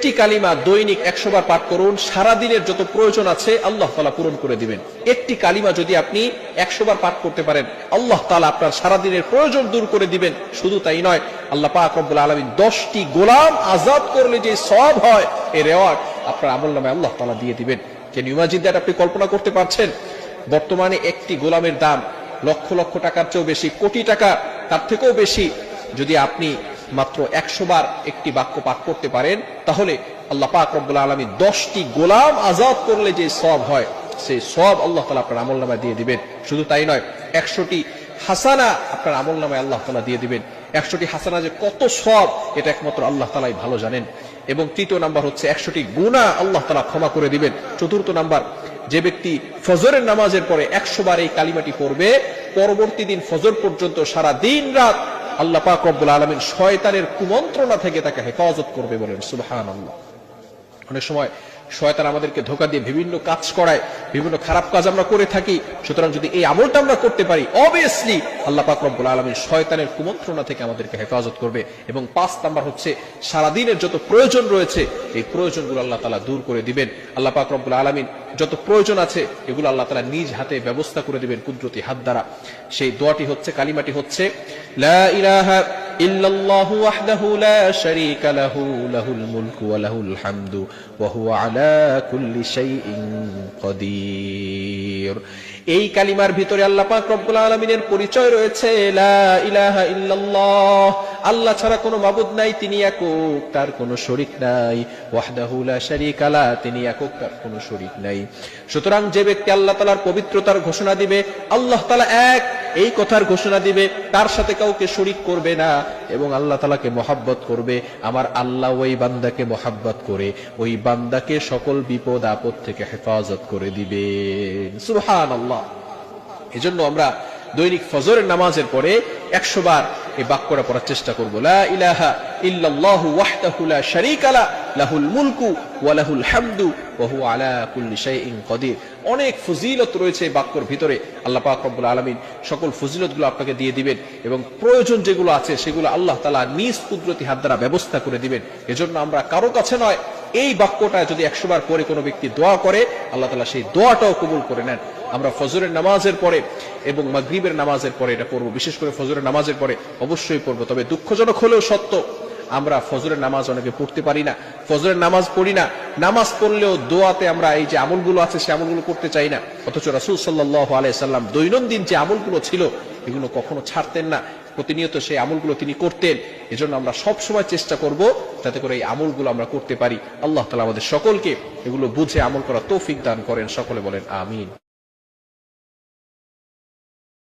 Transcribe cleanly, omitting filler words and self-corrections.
একটি কালিমা দৈনিক 100 বার পাঠ করুন, সারা দিনের যত প্রয়োজন আছে আল্লাহ তাআলা পূরণ করে দিবেন। একটি কালিমা যদি আপনি 100 বার পাঠ করতে পারেন, আল্লাহ তাআলা আপনার সারা দিনের প্রয়োজন দূর করে দিবেন। শুধু তাই নয়, আল্লাহ পাক রব্বুল আলামিন 10টি গোলাম আজাদ করলে যে সওয়াব হয়, এই রেওয়ার্ড আপনার আমলনামায় আল্লাহ তাআলা দিয়ে দিবেন। কেন ইমাজিন দ্যাট? আপনি কল্পনা করতে পারছেন? বর্তমানে একটি গোলামের দাম লক্ষ লক্ষ টাকার চেয়েও বেশি, কোটি টাকা তার থেকেও বেশি। যদি আপনি মাত্র 100 বার একটি বাক্য পাঠ করতে পারেন, তাহলে আল্লাহ পাক রব্বুল আলামিন 10টি গোলাম আজাদ করলে যে সওয়াব হয়, সেই সওয়াব আল্লাহ তাআলা আপনার আমলনামায় দিয়ে দিবেন। শুধু তাই নয়, 100টি হাসানা আপনার আমলনামায় আল্লাহ তাআলা দিয়ে দিবেন। 100টি হাসানা যে কত সওয়াব, এটা একমাত্র আল্লাহ তাআলাই ভালো জানেন। এবং তৃতীয় নাম্বার হচ্ছে 100টি গুনাহ আল্লাহ তাআলা ক্ষমা করে দিবেন। চতুর্থ নাম্বার, যে ব্যক্তি ফজরের নামাজের পরে 100 বার এই কালিমাটি পড়বে, পরবর্তী দিন ফজর পর্যন্ত সারা দিন রাত আল্লাহ পাক রব্বুল আলামিন শয়তানের কুমন্ত্রণা থেকে তাকে হেফাজত করবে। বলেন সুবহানাল্লাহ। অনেক সময় শয়তান আমাদেরকে ধোঁকা দিয়ে বিভিন্ন কাজ করায়, বিভিন্ন খারাপ কাজ আমরা করে থাকি। সুতরাং যদি এই আমলটা আমরা করতে পারি, অবভিয়াসলি আল্লাহ পাক রব্বুল আলামিন শয়তানের কুমন্ত্রণা থেকে আমাদেরকে হেফাজত করবে। এবং 5 নাম্বার হচ্ছে, সারাদিনের যত প্রয়োজন রয়েছে এই প্রয়োজনগুলো আল্লাহ তাআলা দূর করে দিবেন। আল্লাহ পাক রব্বুল আলামিন যত প্রয়োজন আছে এগুলো আল্লাহ তাআলা নিজ হাতে ব্যবস্থা করে দিবেন কুদরতি হাত দ্বারা। সেই দোয়াটি হচ্ছে, কালিমাটি হচ্ছে, লা ইলাহা ইল্লাল্লাহু ওয়াহদাহু লা শারীকা লাহু লাহুল মুলকু ওয়া লাহুল হামদু ওয়া হুয়া আলা কুল্লি শাইইন কাদির। এই কালিমার ভিতরে আল্লাহ পাক রব্বুল আলামিনের পরিচয় রয়েছে, লা ইলাহা ইল্লাল্লাহ, আল্লাহ ছাড়া কোনো মাবুদ নাই, তিনি একক, তার কোনো শরীক নাই। ওয়াহদাহু লা শারীকা লা, তিনি একক, তার কোনো শরীক নাই। সুতরাং যে ব্যক্তি আল্লাহ তাআলার পবিত্রতার ঘোষণা দিবে, আল্লাহ তাআলা এক এই কথার ঘোষণা দিবে, তার সাথে কাউকে শরীক করবে না এবং আল্লাহ তাআলাকে মহব্বত করবে, আমার আল্লাহ ওই বান্দাকে মহব্বত করে ওই বান্দাকে সকল বিপদ আপদ থেকে হেফাজত করে দিবেন। সুবহানাল্লাহ। এজন্য আমরা দৈনিক ফজরের নামাজের পরে 100 বার এই বাক্যটা পড়ার চেষ্টা করব, লা ইলাহা ইল্লাল্লাহু ওয়াহদাহু লা শারীকা লা লাহুল মুলকু ওয়া লাহুল হামদু ওয়া হুয়া আলা কুল্লি শাইইন কাদির। অনেক ফজিলত রয়েছে এই বাক্যের ভিতরে। আল্লাহ পাক রব্বুল আলামিন সকল ফজিলতগুলো আপনাকে দিয়ে দিবেন এবং প্রয়োজন যেগুলো আছে সেগুলো আল্লাহ তাআলা নিজ কুদরতি হাত দ্বারা ব্যবস্থা করে দিবেন। এজন্য আমরা কারো কাছে নয়, এই বাক্যটা যদি 100 বার পরে কোনো ব্যক্তি দোয়া করে, আল্লাহ তাআলা সেই দোয়াটাও কবুল করে নেন। আমরা ফজরের নামাজের পরে এবং মাগরিবের নামাজের পরে এটা পড়ব, বিশেষ করে ফজরের নামাজের পরে অবশ্যই পড়ব। তবে দুঃখজনক হলেও সত্য, আমরা ফজরের নামাজ অনেকে পড়তে পারি না, ফজরের নামাজ পড়ি না, নামাজ পড়লেও দোয়াতে আমরা এই যে আমলগুলো আছে সে আমলগুলো করতে চাই না। অথচ রাসূল সাল্লাল্লাহু আলাইহি সাল্লাম দৈনন্দিন যে আমলগুলো ছিল এগুলো কখনো ছাড়তেন না, প্রতিনিয়ত সেই আমলগুলো তিনি করতেন। এজন্য আমরা সব সময় চেষ্টা করব যাতে করে এই আমলগুলো আমরা করতে পারি। আল্লাহ তাআলা আমাদের সকলকে এগুলো বুঝে আমল করার তৌফিক দান করেন। সকলে বলেন আমিন।